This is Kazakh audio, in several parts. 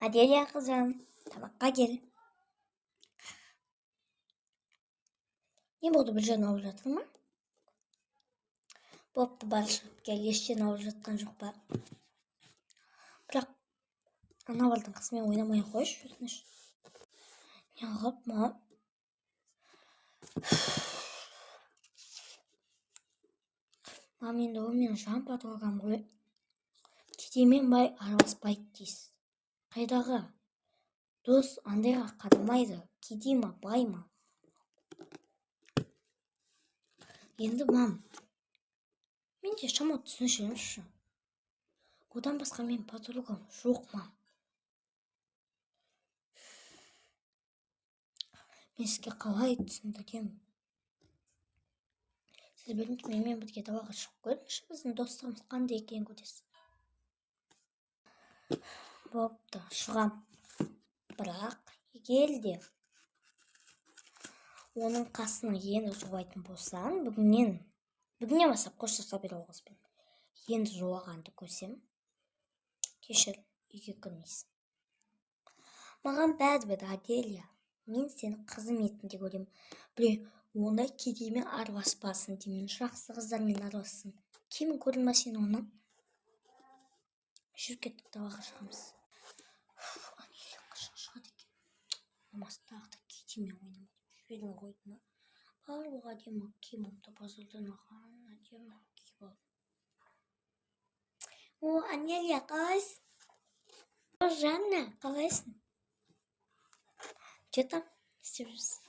Adelia kızım. Tabakka gel. Ne oldu bir can alып жатырмы? Бопты барышып кел, ештеңе алып жатқан жоқ па? Бірақ ана балдың қызымен ойнамай ақ қойшы, өтініш. Неғып, мам? Мам, енді ол менің жан подругам ғой. Кедеймен бай араласпайды дейсіз. Қайдағы? Дос андайға қарамайды. Кедей ма, бай ма? Енді мам, мен де шамалы түсінішіңізші. Одан басқа мен подругам жоқ, мам. Мен сізге қалай түсіндіремін? Сіз бірінші менімен бірге далаға шығып көріңізші, біздің достығымыз қандай екенін көресіз. Бопты, шығам. Бірақ егер де оның қасына енді жуайтын болсаң, бүгіннен бастап қоштаса бер ол қызбен. Енді жуағанды көрсем, кешір, үйге кірмейсің. Маған бәрібір, Аделия. Мен сені қызым етінде көремін. Біле, ондай кедеймен араласпасын деймін, жақсы қыздармен аралассын. Кем көрдің сен оны? Жүріп кеттік, далаға шығамыз. Анеля қашан шығады екен? Намастағы кедеймен ойнамайды. Жібермей қойды ма? Барлығы әдемі киімімді базардан алған, әдемі киіп алдым. О, Анеля, қалайсың? О, Жанна, қалайсың? Че там? Істеп жүрсің?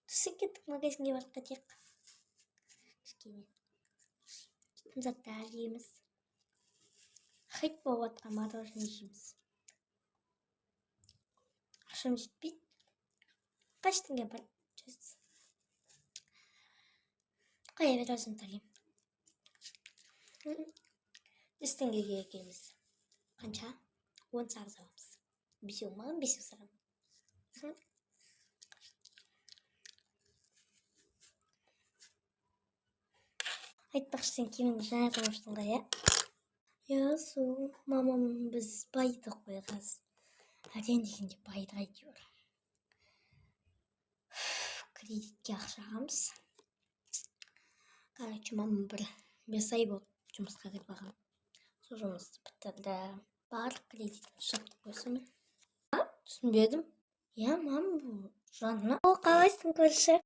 Түсіп кеттік, магазинге барып кетейік. Кішкене заттар жейміз. Хит болып жатқан мороженое жейміз. Ақшам жетпейді. Қаш теңге бар? Қоя бер, өзім төлеймін. 100 теңгеге екеуміз. Қанша? 10 сағыз аламыз. Бесеу маған, бесеу саған. Айтпақшы, сен киіміңді жаңа тауыштың ғой, иә? Сол, мамам біз байдық қой қазір. Әден дегенде байды әйтеуір. Кредитке ақша ағамыз. Короче, мамам бір 5 ай болды жұмысқа кіріп алған. Сол жұмысты бітірді. Барлық кредитімді жаптық қойсымен. Түсінбедім. Я, мам, бұл Жанна. О, қалайсың көрші?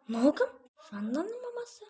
Много? Жаннаның мамасы?